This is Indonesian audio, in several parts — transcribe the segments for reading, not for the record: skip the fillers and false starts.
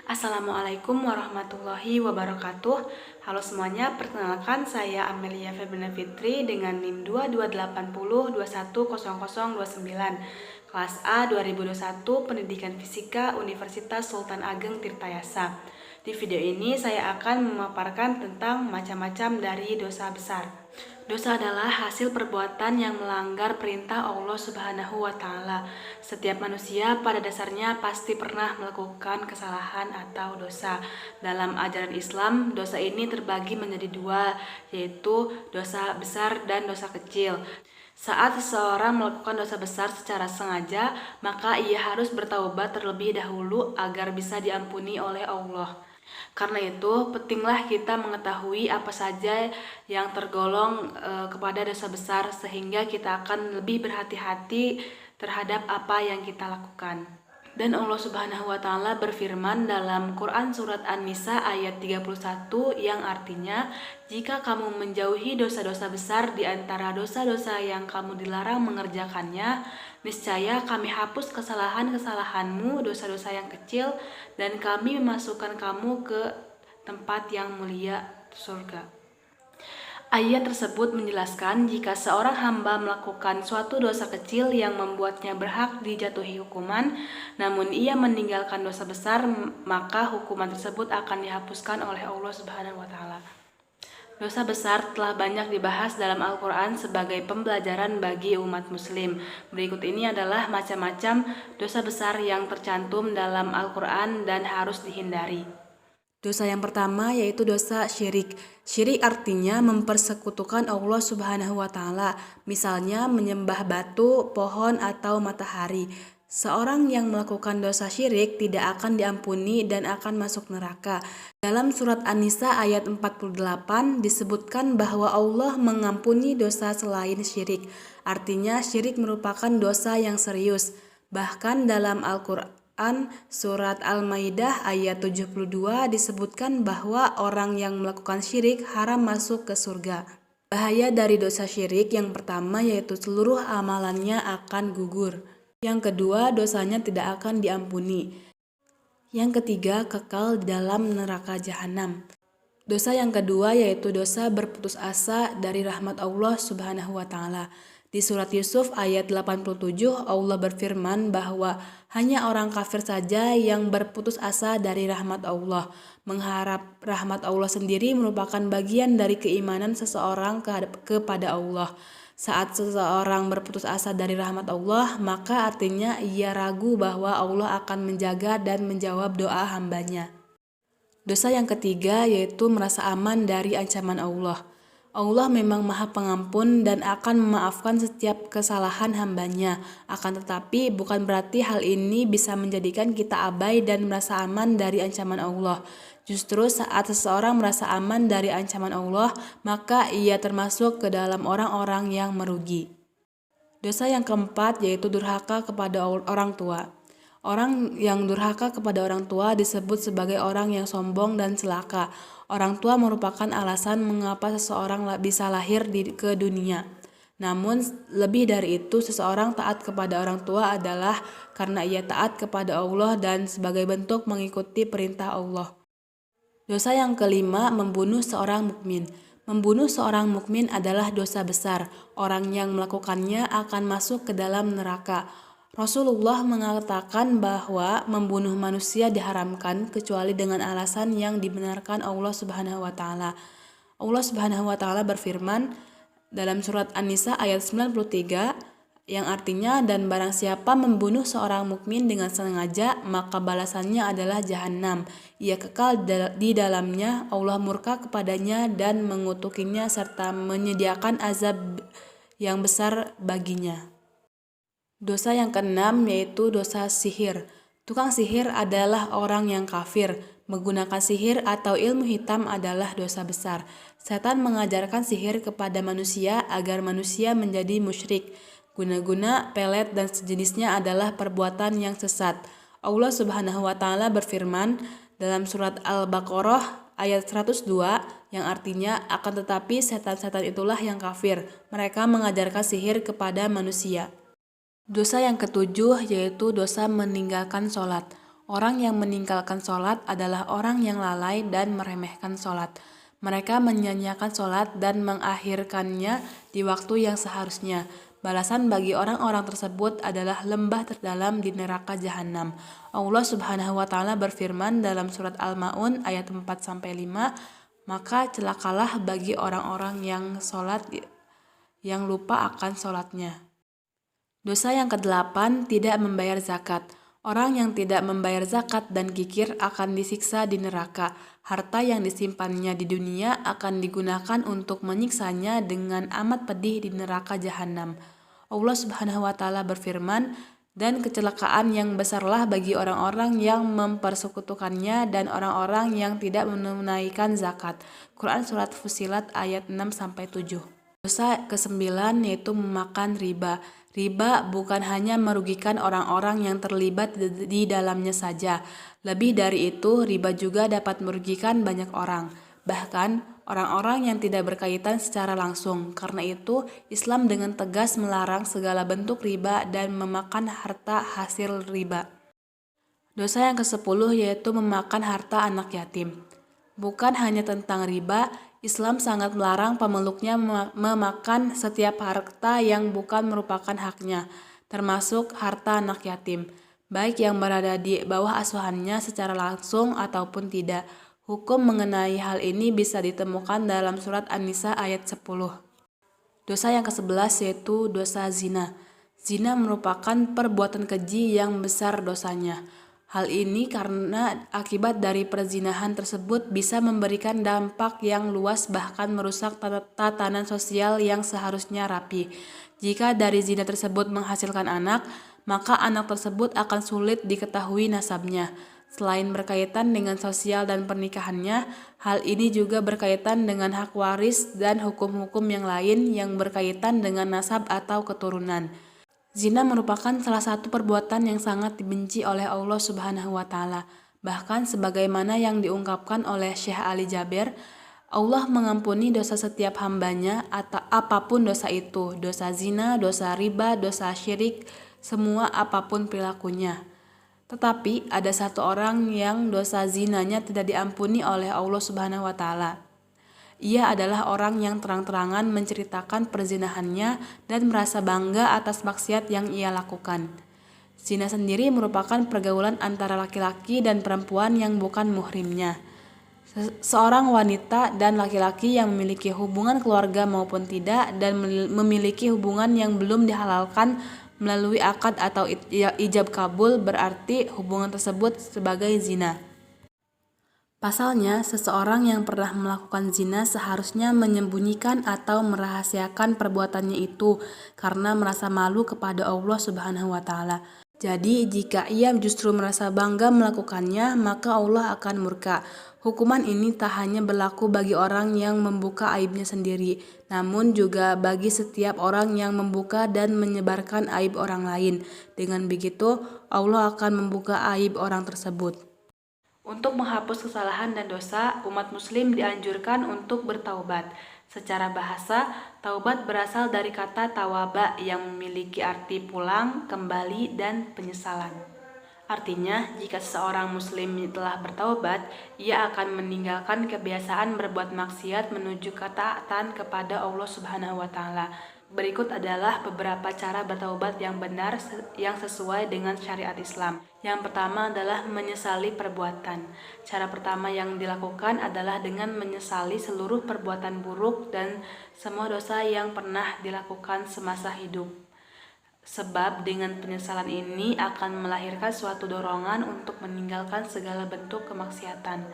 Assalamualaikum warahmatullahi wabarakatuh. Halo semuanya, perkenalkan saya Amelia Febriana Fitri dengan NIM 2280210029, kelas A 2021 Pendidikan Fisika Universitas Sultan Ageng Tirtayasa. Di video ini saya akan memaparkan tentang macam-macam dari dosa besar. Dosa adalah hasil perbuatan yang melanggar perintah Allah Subhanahu wa Ta'ala. Setiap manusia pada dasarnya pasti pernah melakukan kesalahan atau dosa. Dalam ajaran Islam, dosa ini terbagi menjadi dua, yaitu dosa besar dan dosa kecil. Saat seseorang melakukan dosa besar secara sengaja, maka ia harus bertaubat terlebih dahulu agar bisa diampuni oleh Allah. Karena itu, pentinglah kita mengetahui apa saja yang tergolong kepada dosa besar sehingga kita akan lebih berhati-hati terhadap apa yang kita lakukan. Dan Allah Subhanahu wa Ta'ala berfirman dalam Quran surat An-Nisa ayat 31 yang artinya, jika kamu menjauhi dosa-dosa besar di antara dosa-dosa yang kamu dilarang mengerjakannya, niscaya kami hapus kesalahan-kesalahanmu, dosa-dosa yang kecil, dan kami memasukkan kamu ke tempat yang mulia, surga. Ayat tersebut menjelaskan jika seorang hamba melakukan suatu dosa kecil yang membuatnya berhak dijatuhi hukuman, namun ia meninggalkan dosa besar, maka hukuman tersebut akan dihapuskan oleh Allah Subhanahu wa Ta'ala. Dosa besar telah banyak dibahas dalam Al-Quran sebagai pembelajaran bagi umat muslim. Berikut ini adalah macam-macam dosa besar yang tercantum dalam Al-Quran dan harus dihindari. Dosa yang pertama yaitu dosa syirik. Syirik artinya mempersekutukan Allah Subhanahu wa Ta'ala, misalnya menyembah batu, pohon, atau matahari. Seorang yang melakukan dosa syirik tidak akan diampuni dan akan masuk neraka. Dalam surat An-Nisa ayat 48 disebutkan bahwa Allah mengampuni dosa selain syirik. Artinya syirik merupakan dosa yang serius. Bahkan dalam Al-Quran surat Al-Maidah ayat 72 disebutkan bahwa orang yang melakukan syirik haram masuk ke surga. Bahaya dari dosa syirik yang pertama yaitu seluruh amalannya akan gugur. Yang kedua, dosanya tidak akan diampuni. Yang ketiga, kekal di dalam neraka jahanam. Dosa yang kedua yaitu dosa berputus asa dari rahmat Allah Subhanahu wa Ta'ala. Di surat Yusuf ayat 87 Allah berfirman bahwa hanya orang kafir saja yang berputus asa dari rahmat Allah. Mengharap rahmat Allah sendiri merupakan bagian dari keimanan seseorang kepada Allah. Saat seseorang berputus asa dari rahmat Allah, maka artinya ia ragu bahwa Allah akan menjaga dan menjawab doa hambanya. Dosa yang ketiga yaitu merasa aman dari ancaman Allah. Allah memang Maha Pengampun dan akan memaafkan setiap kesalahan hambanya. Akan tetapi bukan berarti hal ini bisa menjadikan kita abai dan merasa aman dari ancaman Allah. Justru saat seseorang merasa aman dari ancaman Allah, maka ia termasuk ke dalam orang-orang yang merugi. Dosa yang keempat yaitu durhaka kepada orang tua. Orang yang durhaka kepada orang tua disebut sebagai orang yang sombong dan celaka. Orang tua merupakan alasan mengapa seseorang bisa lahir ke dunia. Namun lebih dari itu, seseorang taat kepada orang tua adalah karena ia taat kepada Allah dan sebagai bentuk mengikuti perintah Allah. Dosa yang kelima, membunuh seorang mukmin. Membunuh seorang mukmin adalah dosa besar. Orang yang melakukannya akan masuk ke dalam neraka. Rasulullah mengatakan bahwa membunuh manusia diharamkan kecuali dengan alasan yang dibenarkan Allah Subhanahu wa Ta'ala. Allah Subhanahu wa Ta'ala berfirman dalam surat An-Nisa ayat 93 yang artinya, dan barang siapa membunuh seorang mukmin dengan sengaja, maka balasannya adalah jahanam. Ia kekal di dalamnya, Allah murka kepadanya dan mengutukinya serta menyediakan azab yang besar baginya. Dosa yang keenam yaitu dosa sihir. Tukang sihir adalah orang yang kafir. Menggunakan sihir atau ilmu hitam adalah dosa besar. Setan mengajarkan sihir kepada manusia agar manusia menjadi musyrik. Guna-guna, pelet, dan sejenisnya adalah perbuatan yang sesat. Allah Subhanahu wa Ta'ala berfirman dalam surat Al-Baqarah ayat 102 yang artinya, akan tetapi setan-setan itulah yang kafir. Mereka mengajarkan sihir kepada manusia. Dosa yang ketujuh yaitu dosa meninggalkan sholat. Orang yang meninggalkan sholat adalah orang yang lalai dan meremehkan sholat. Mereka menyanyiakan sholat dan mengakhirkannya di waktu yang seharusnya. Balasan bagi orang-orang tersebut adalah lembah terdalam di neraka jahanam. Allah Subhanahu wa taala berfirman dalam surat Al-Maun ayat 4-5, maka celakalah bagi orang-orang yang lupa akan sholatnya. Dosa yang ke-8, tidak membayar zakat. Orang yang tidak membayar zakat dan kikir akan disiksa di neraka. Harta yang disimpannya di dunia akan digunakan untuk menyiksanya dengan amat pedih di neraka jahanam. Allah Subhanahu wa taala berfirman, dan kecelakaan yang besarlah bagi orang-orang yang mempersekutukannya dan orang-orang yang tidak menunaikan zakat. Quran Surat Fussilat ayat 6-7. Dosa ke-9 yaitu memakan riba. Riba bukan hanya merugikan orang-orang yang terlibat di dalamnya saja. Lebih dari itu, riba juga dapat merugikan banyak orang. Bahkan, orang-orang yang tidak berkaitan secara langsung. Karena itu, Islam dengan tegas melarang segala bentuk riba dan memakan harta hasil riba. Dosa yang ke-10 yaitu memakan harta anak yatim. Bukan hanya tentang riba, Islam sangat melarang pemeluknya memakan setiap harta yang bukan merupakan haknya, termasuk harta anak yatim, baik yang berada di bawah asuhannya secara langsung ataupun tidak. Hukum mengenai hal ini bisa ditemukan dalam surat An-Nisa ayat 10. Dosa yang ke-11 yaitu dosa zina. Zina merupakan perbuatan keji yang besar dosanya. Hal ini karena akibat dari perzinahan tersebut bisa memberikan dampak yang luas, bahkan merusak tatanan sosial yang seharusnya rapi. Jika dari zina tersebut menghasilkan anak, maka anak tersebut akan sulit diketahui nasabnya. Selain berkaitan dengan sosial dan pernikahannya, hal ini juga berkaitan dengan hak waris dan hukum-hukum yang lain yang berkaitan dengan nasab atau keturunan. Zina merupakan salah satu perbuatan yang sangat dibenci oleh Allah Subhanahu wa taala. Bahkan sebagaimana yang diungkapkan oleh Syekh Ali Jaber, Allah mengampuni dosa setiap hambanya atau apapun dosa itu, dosa zina, dosa riba, dosa syirik, semua apapun perilakunya. Tetapi ada satu orang yang dosa zinanya tidak diampuni oleh Allah Subhanahu wa taala. Ia adalah orang yang terang-terangan menceritakan perzinahannya dan merasa bangga atas maksiat yang ia lakukan. Zina sendiri merupakan pergaulan antara laki-laki dan perempuan yang bukan muhrimnya. Seorang wanita dan laki-laki yang memiliki hubungan keluarga maupun tidak dan memiliki hubungan yang belum dihalalkan melalui akad atau ijab kabul, berarti hubungan tersebut sebagai zina. Pasalnya, seseorang yang pernah melakukan zina seharusnya menyembunyikan atau merahasiakan perbuatannya itu karena merasa malu kepada Allah Subhanahu wa taala. Jadi, jika ia justru merasa bangga melakukannya, maka Allah akan murka. Hukuman ini tak hanya berlaku bagi orang yang membuka aibnya sendiri, namun juga bagi setiap orang yang membuka dan menyebarkan aib orang lain. Dengan begitu, Allah akan membuka aib orang tersebut. Untuk menghapus kesalahan dan dosa, umat muslim dianjurkan untuk bertaubat. Secara bahasa, taubat berasal dari kata tawaba yang memiliki arti pulang, kembali, dan penyesalan. Artinya, jika seseorang muslim telah bertaubat, ia akan meninggalkan kebiasaan berbuat maksiat menuju ketaatan kepada Allah Subhanahu wa taala. Berikut adalah beberapa cara bertaubat yang benar yang sesuai dengan syariat Islam. Yang pertama adalah menyesali perbuatan. Cara pertama yang dilakukan adalah dengan menyesali seluruh perbuatan buruk dan semua dosa yang pernah dilakukan semasa hidup. Sebab dengan penyesalan ini akan melahirkan suatu dorongan untuk meninggalkan segala bentuk kemaksiatan.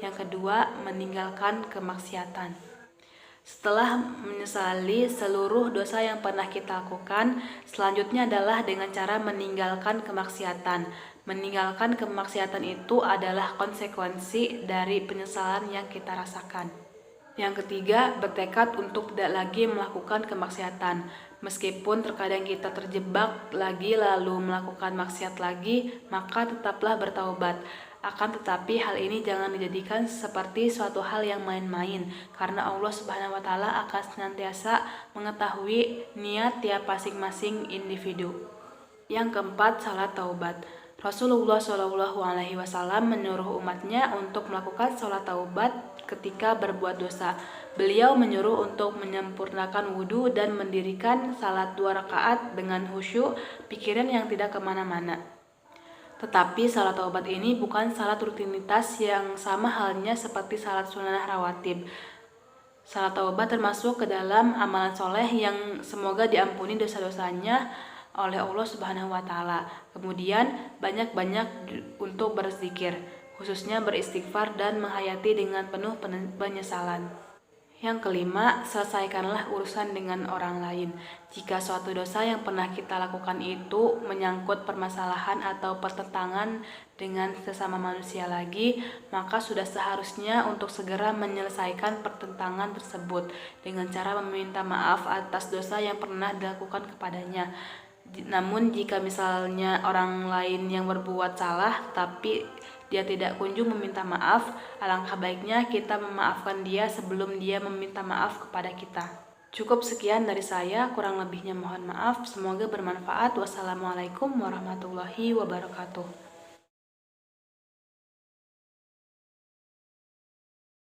Yang kedua, meninggalkan kemaksiatan. Setelah menyesali seluruh dosa yang pernah kita lakukan, selanjutnya adalah dengan cara meninggalkan kemaksiatan. Meninggalkan kemaksiatan itu adalah konsekuensi dari penyesalan yang kita rasakan. Yang ketiga, bertekad untuk tidak lagi melakukan kemaksiatan. Meskipun terkadang kita terjebak lagi lalu melakukan maksiat lagi, maka tetaplah bertaubat. Akan tetapi hal ini jangan dijadikan seperti suatu hal yang main-main, karena Allah Subhanahu wa taala akan senantiasa mengetahui niat tiap masing-masing individu. Yang keempat, salat taubat. Rasulullah Shallallahu Alaihi Wasallam menyuruh umatnya untuk melakukan sholat taubat ketika berbuat dosa. Beliau menyuruh untuk menyempurnakan wudhu dan mendirikan salat 2 rakaat dengan khusyuk, pikiran yang tidak kemana-mana. Tetapi salat taubat ini bukan salat rutinitas yang sama halnya seperti salat sunnah rawatib. Salat taubat termasuk ke dalam amalan soleh yang semoga diampuni dosa-dosanya oleh Allah Subhanahu wa Ta'ala. Kemudian banyak-banyak untuk berzikir, khususnya beristighfar dan menghayati dengan penuh penyesalan. Yang kelima, selesaikanlah urusan dengan orang lain. Jika suatu dosa yang pernah kita lakukan itu menyangkut permasalahan atau pertentangan dengan sesama manusia lagi, maka sudah seharusnya untuk segera menyelesaikan pertentangan tersebut dengan cara meminta maaf atas dosa yang pernah dilakukan kepadanya. Namun jika misalnya orang lain yang berbuat salah tapi dia tidak kunjung meminta maaf, alangkah baiknya kita memaafkan dia sebelum dia meminta maaf kepada kita. Cukup sekian dari saya, kurang lebihnya mohon maaf. Semoga bermanfaat. Wassalamualaikum warahmatullahi wabarakatuh.